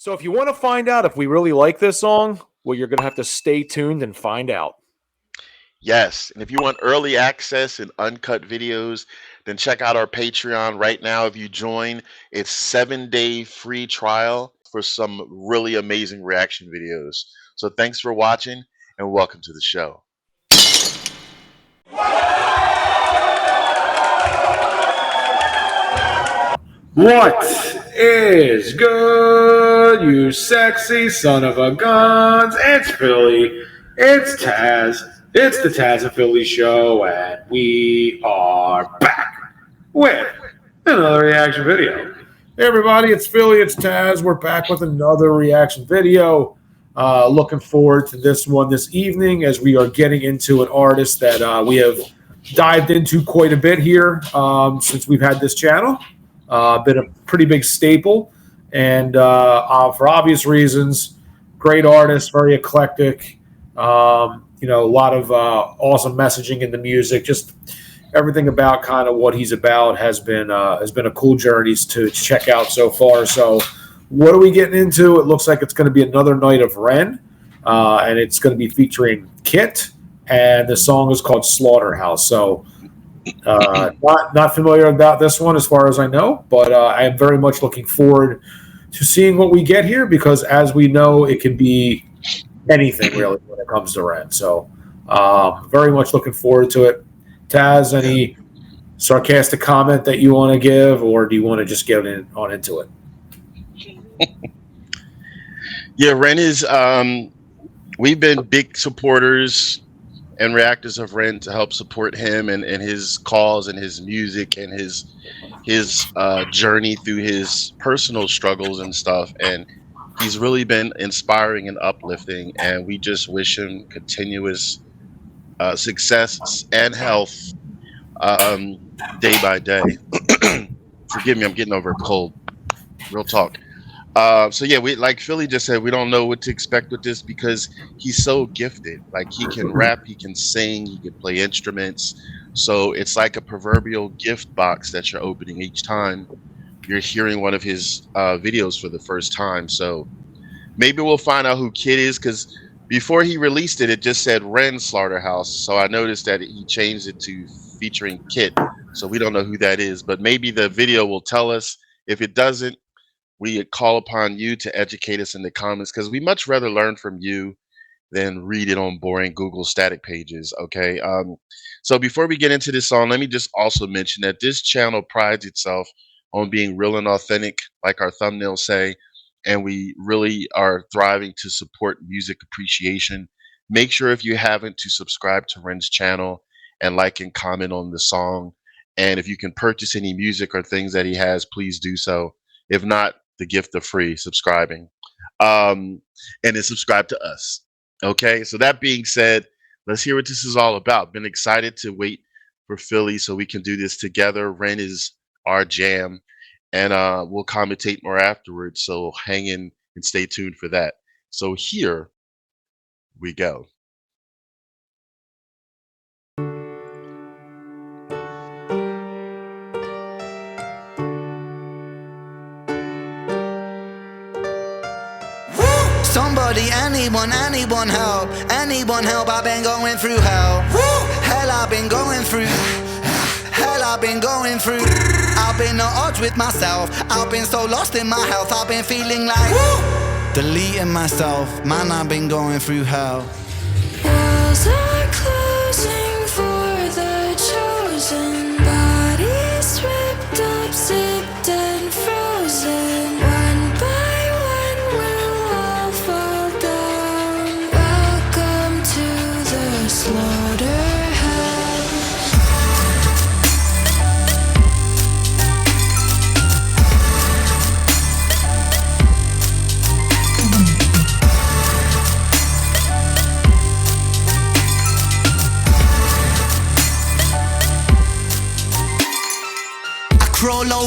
So if you want to find out if we really like this song, well, you're going to have to stay tuned and find out. Yes, and if you want early access and uncut videos, then check out our Patreon right now. If you join, it's 7-day free trial for some really amazing reaction videos. So thanks for watching and welcome to the show. What is good, you sexy son of a guns? It's Philly. It's Tazz. It's the Tazzz N Philly show, and we are back with another reaction video. Hey everybody, it's Philly. It's Tazz. We're back with another reaction video. Looking forward to this one this evening as we are getting into an artist that we have dived into quite a bit here since we've had this channel. Been a pretty big staple, and for obvious reasons, great artist, very eclectic. A lot of awesome messaging in the music. Just everything about kind of what he's about has been a cool journey to check out so far. So, what are we getting into? It looks like it's going to be another night of Ren, and it's going to be featuring Kit, and the song is called Slaughterhouse. So. Not familiar about this one as far as I know, but I am very much looking forward to seeing what we get here because, as we know, it can be anything really when it comes to Ren. So, very much looking forward to it. Tazz, any sarcastic comment that you want to give, or do you want to just get on into it? Yeah, Ren is. We've been big supporters and reactors of Ren to help support him and his cause and his music and his journey through his personal struggles and stuff. And he's really been inspiring and uplifting. And we just wish him continuous success and health day by day. Forgive me, I'm getting over a cold. Real talk. So yeah, we like Philly just said, we don't know what to expect with this because he's so gifted. Like he can rap, he can sing, he can play instruments. So it's like a proverbial gift box that you're opening each time you're hearing one of his videos for the first time. So maybe we'll find out who Kid is because before he released it, it just said Ren Slaughterhouse. So I noticed that he changed it to featuring Kid. So we don't know who that is, but maybe the video will tell us. If it doesn't, we call upon you to educate us in the comments because we much rather learn from you than read it on boring Google static pages. Okay. So before we get into this song, let me just also mention that this channel prides itself on being real and authentic, like our thumbnails say, and we really are thriving to support music appreciation. Make sure if you haven't to subscribe to Ren's channel and like and comment on the song. And if you can purchase any music or things that he has, please do so. If not, the gift of free subscribing, and then subscribe to us. Okay, so that being said, let's hear what this is all about. Been excited to wait for Philly so we can do this together. Ren is our jam, and we'll commentate more afterwards. So hang in and stay tuned for that. So here we go. Somebody, anyone help. Anyone help, I've been going through hell. Hell, I've been going through. Hell, I've been going through. I've been at odds with myself. I've been so lost in my health. I've been feeling like deleting myself. Man, I've been going through hell. Walls are closing for the chosen. Bodies ripped up, zipped and frozen. One by one we'll all fall down. Welcome to the slaughterhouse.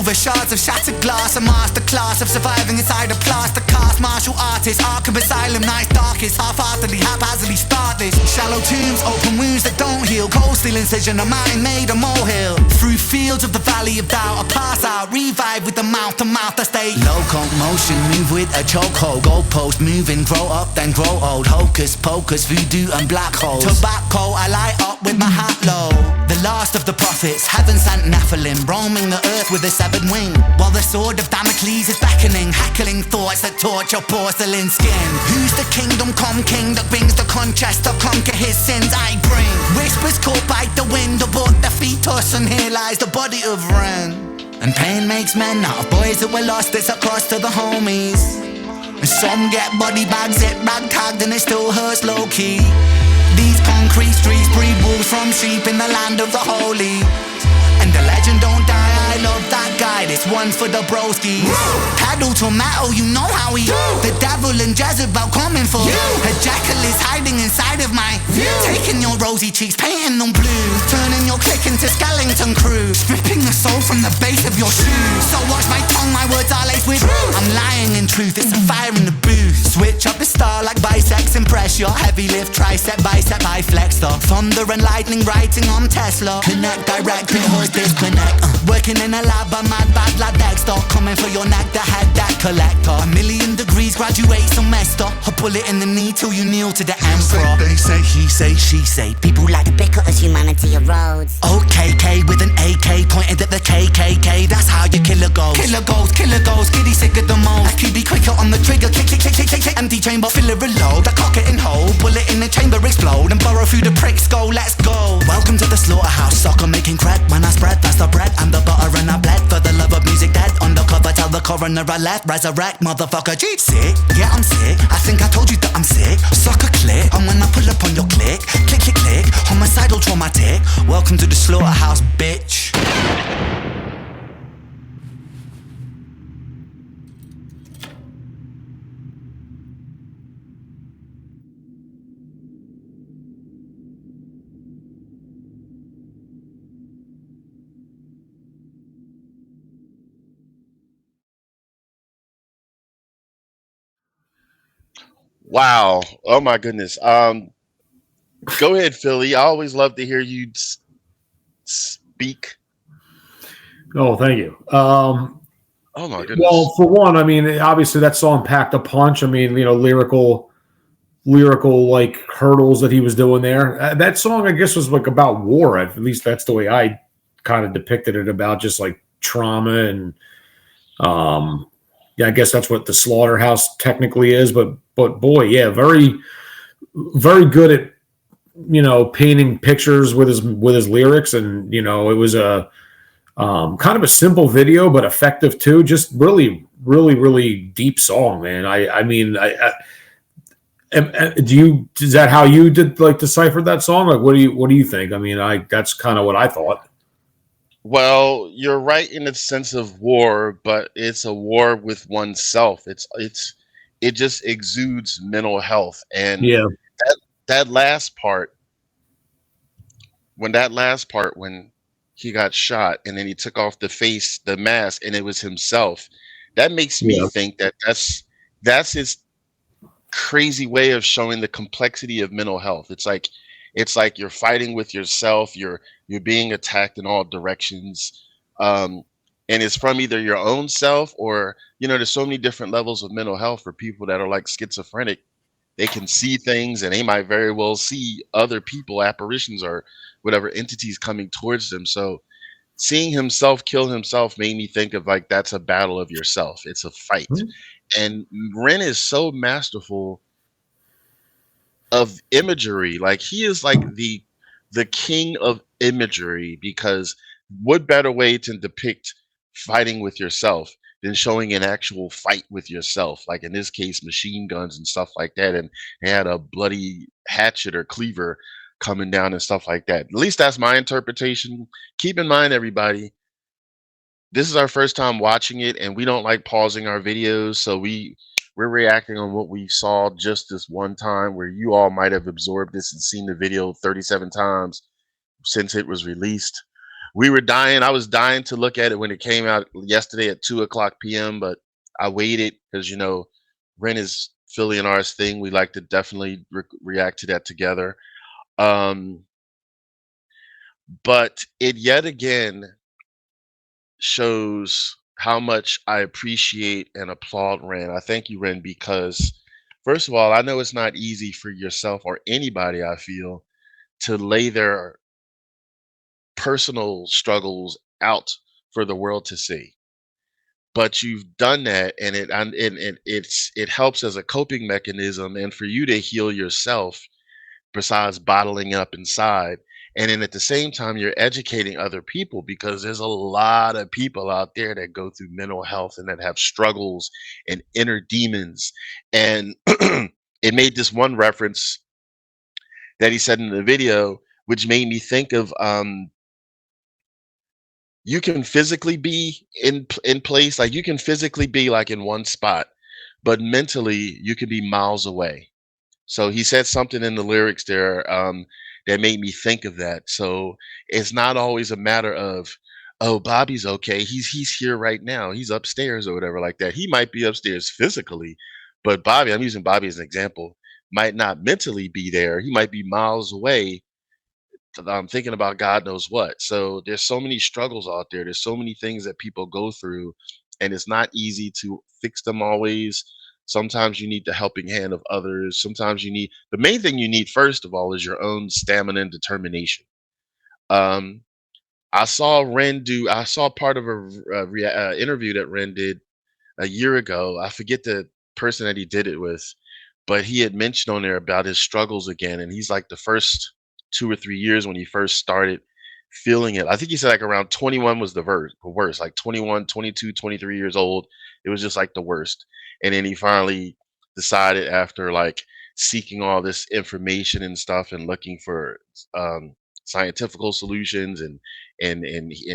over shards of shattered glass. A masterclass of surviving inside a plaster cast. Martial artist, Arkham Asylum, nice darkest. Half-heartedly, haphazardly start this. Shallow tombs, open wounds that don't heal. Cold steel incision, a mountain made a molehill. Through fields of the valley of doubt, I pass out, revive with the mouth to mouth. I stay locomotion, move with a chokehold. Goalpost moving, grow up then grow old. Hocus pocus, voodoo and black holes. Tobacco, I light up with my hat low. The last of the prophets, heaven sent Nephilim, roaming the earth with a severed wing. While the sword of Damocles is beckoning, hackling thoughts that torture porcelain skin. Who's the kingdom come king that brings the contrast to conquer his sins I bring? Whispers caught by the wind aboard the fetus, and here lies the body of Ren. And pain makes men out of boys that were lost, it's across to the homies. And some get body bags, it rag tagged, and it still hurts low key. These concrete streets breed wolves from sheep in the land of the holy. And the legend don't die, I love that guy, this one for the broskies. Pedal to metal, you know how we The devil and Jezebel coming for A jackal is hiding inside of my Taking your rosy cheeks, painting them blue. Turning your clique into skeleton crew. Stripping the soul from the base of your shoes. So watch my tongue, my words are laced with I'm lying in truth, it's a fire in the booth. Switch up the star like bisex, impress your heavy lift, tricep, bicep, I flex the thunder and lightning, writing on Tesla. Connect, direct, pit horse, disconnect. Working in a lab, a mad bad lad Dexter. Coming for your neck, the head that collector. 1,000,000 degrees, graduate semester. A bullet in the knee till you kneel to the emperor. They say, he say, she say. People like to bicker as humanity erodes. OKK with an AK pointed at the KKK. That's how you kill a ghost. Killer ghost, giddy sick of the most. QB quicker on the trigger, click, click, click, click, click, click. Empty chamber, fill it, reload. I cock it and hold. Bullet in the chamber, explode. And burrow through the pricks, go, let's go. Welcome to the slaughterhouse, sucker making cred. When I spread, that's the bread and the butter and I bled. For the love of music dead, undercover, tell the coroner I left. Resurrect, motherfucker, G. Sick, yeah I'm sick. I think I told you that I'm sick. Sucker click, and when I pull up on your click. Click, click, click, homicidal, traumatic. Welcome to the slaughterhouse, bitch. Wow. Oh my goodness. Go ahead, Philly. I always love to hear you speak. Oh, thank you. Oh my goodness. Well, for one, I mean, obviously that song packed a punch. I mean, lyrical like hurdles that he was doing there. That song, I guess, was like about war. At least that's the way I kind of depicted it, about just like trauma and yeah, I guess that's what the slaughterhouse technically is. But boy, yeah, very, very good at painting pictures with his lyrics, and it was a kind of a simple video but effective too. Just really, really, really deep song, man. I mean, is that how you did like decipher that song? Like, what do you think? I mean, that's kind of what I thought. Well, you're right in the sense of war, but it's a war with oneself. It just exudes mental health, and Yeah. that last part, when he got shot and then he took off the mask, and it was himself. That makes me Yeah. think that that's his crazy way of showing the complexity of mental health. It's like you're fighting with yourself. You're being attacked in all directions, and it's from either your own self or there's so many different levels of mental health for people that are like schizophrenic. They can see things, and they might very well see other people, apparitions or whatever entities coming towards them. So seeing himself kill himself made me think of like that's a battle of yourself. It's a fight, Mhm. and Ren is so masterful of imagery. Like he is like the king of imagery, because what better way to depict fighting with yourself than showing an actual fight with yourself, like in this case machine guns and stuff like that, and he had a bloody hatchet or cleaver coming down and stuff like that. At least that's my interpretation. Keep in mind, everybody, this is our first time watching it, and we don't like pausing our videos, so we're reacting on what we saw just this one time, where you all might have absorbed this and seen the video 37 times since it was released. we were dying. I was dying to look at it when it came out yesterday at 2:00 p.m. But I waited because Ren is Philly and ours thing. We like to definitely react to that together. But it yet again shows how much I appreciate and applaud Ren. I thank you, Ren, because first of all, I know it's not easy for yourself or anybody, I feel, to lay their personal struggles out for the world to see. But you've done that, and it helps as a coping mechanism, and for you to heal yourself besides bottling up inside. And then at the same time, you're educating other people because there's a lot of people out there that go through mental health and that have struggles and inner demons. And it made this one reference that he said in the video, which made me think of you can physically be in place, like you can physically be like in one spot, but mentally you can be miles away. So he said something in the lyrics there that made me think of that. So it's not always a matter of, oh, Bobby's okay. He's here right now. He's upstairs or whatever like that. He might be upstairs physically, but Bobby, I'm using Bobby as an example, might not mentally be there. He might be miles away thinking about God knows what. So there's so many struggles out there. There's so many things that people go through, and it's not easy to fix them always. Sometimes you need the helping hand of others. Sometimes the main thing you need first of all is your own stamina and determination. Um, I saw part of a interview that Ren did a year ago. I forget the person that he did it with, but he had mentioned on there about his struggles again. And he's like the first 2 or 3 years when he first started feeling it. I think he said like around 21 was the worst, like 21, 22, 23 years old. It was just like the worst. And then he finally decided after like seeking all this information and stuff and looking for scientific solutions and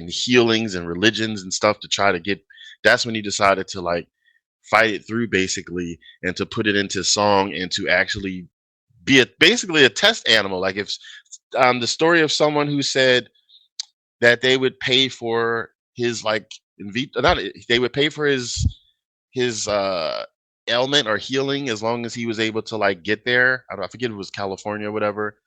healings and religions and stuff to try to get, that's when he decided to like fight it through basically and to put it into song and to actually be basically a test animal. Like if the story of someone who said that they would pay for his like they would pay for his ailment or healing as long as he was able to like get there. I forget if it was California or whatever.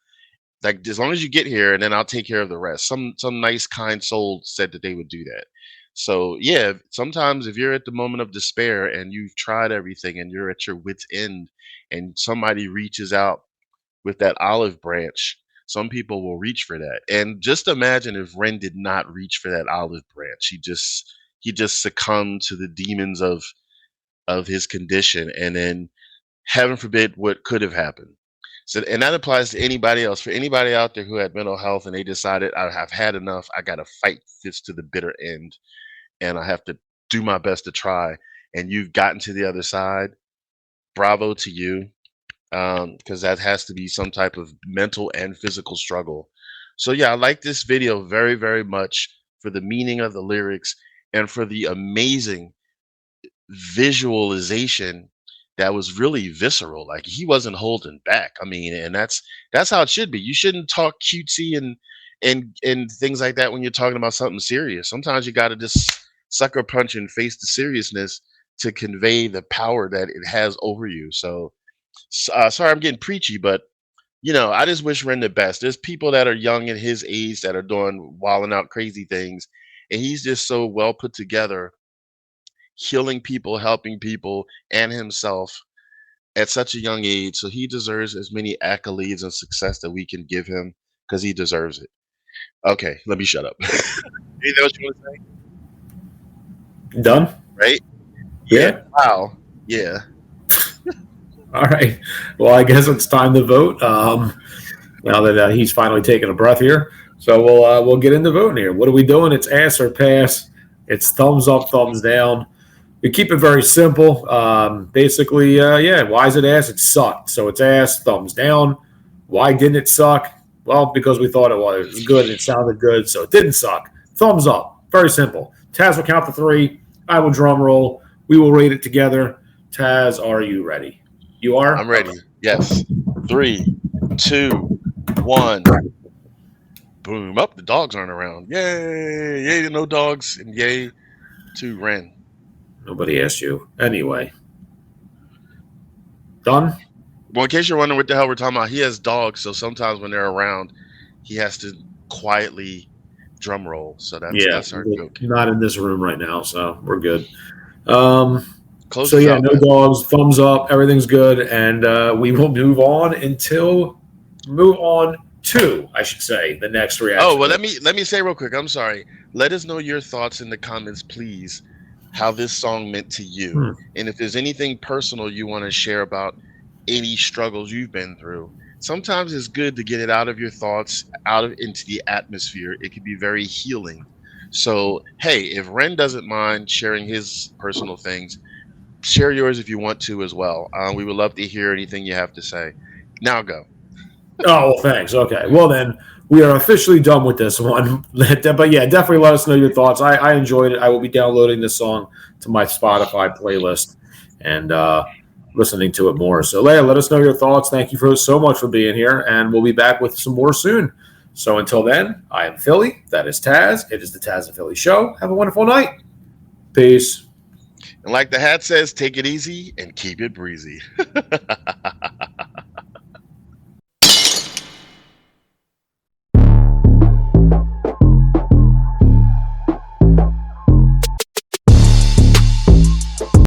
Like as long as you get here, and then I'll take care of the rest. Some nice kind soul said that they would do that. So yeah, sometimes if you're at the moment of despair and you've tried everything and you're at your wit's end, and somebody reaches out with that olive branch, some people will reach for that. And just imagine if Ren did not reach for that olive branch. He just succumbed to the demons of his condition, and then heaven forbid what could have happened. So, and that applies to anybody else. For anybody out there who had mental health and they decided, I have had enough, I got to fight this to the bitter end, and I have to do my best to try, and you've gotten to the other side, bravo to you, because that has to be some type of mental and physical struggle. So yeah, I like this video very, very much for the meaning of the lyrics and for the amazing visualization that was really visceral. Like he wasn't holding back. I mean, and that's how it should be. You shouldn't talk cutesy and things like that when you're talking about something serious. Sometimes you got to just sucker punch and face the seriousness to convey the power that it has over you. So sorry I'm getting preachy, but I just wish Ren the best. There's people that are young at his age that are doing wilding out crazy things, and he's just so well put together, healing people, helping people, and himself at such a young age. So he deserves as many accolades and success that we can give him because he deserves it. Okay, let me shut up. You know what you want to say? Done? Right? Yeah. Wow. Yeah. All right. Well, I guess it's time to vote. Now that he's finally taking a breath here, so we'll get into voting here. What are we doing? It's ass or pass. It's thumbs up, thumbs down. We keep it very simple. Basically, why is it ass? It sucked. So it's ass, thumbs down. Why didn't it suck? Well, because we thought it was good and it sounded good, so it didn't suck. Thumbs up. Very simple. Tazzz will count to 3. I will drum roll. We will rate it together. Tazzz, are you ready? You are? I'm ready. Yes. 3, 2, 1. Boom. Up, the dogs aren't around. Yay. Yay to no dogs. And yay to Ren. Nobody asked you. Anyway. Done? Well, in case you're wondering what the hell we're talking about, he has dogs, so sometimes when they're around, he has to quietly drum roll. So that's our joke. Not in this room right now, so we're good. Close So this yeah, out, no man. dogs, thumbs up, everything's good, and we will move on to, I should say, the next reaction. Oh, well, let me say real quick. I'm sorry. Let us know your thoughts in the comments, please, how this song meant to you. And if there's anything personal you want to share about any struggles you've been through. Sometimes it's good to get it out of your thoughts, into the atmosphere. It can be very healing. So, hey, if Ren doesn't mind sharing his personal things, share yours if you want to as well. We would love to hear anything you have to say. Now go. Oh, well, thanks. Okay. Well, then we are officially done with this one. But yeah, definitely let us know your thoughts. I enjoyed it. I will be downloading this song to my Spotify playlist and listening to it more. So, Leia, let us know your thoughts. Thank you so much for being here, and we'll be back with some more soon. So until then, I am Philly. That is Tazz. It is the Tazzz N Philly Show. Have a wonderful night. Peace. And like the hat says, take it easy and keep it breezy.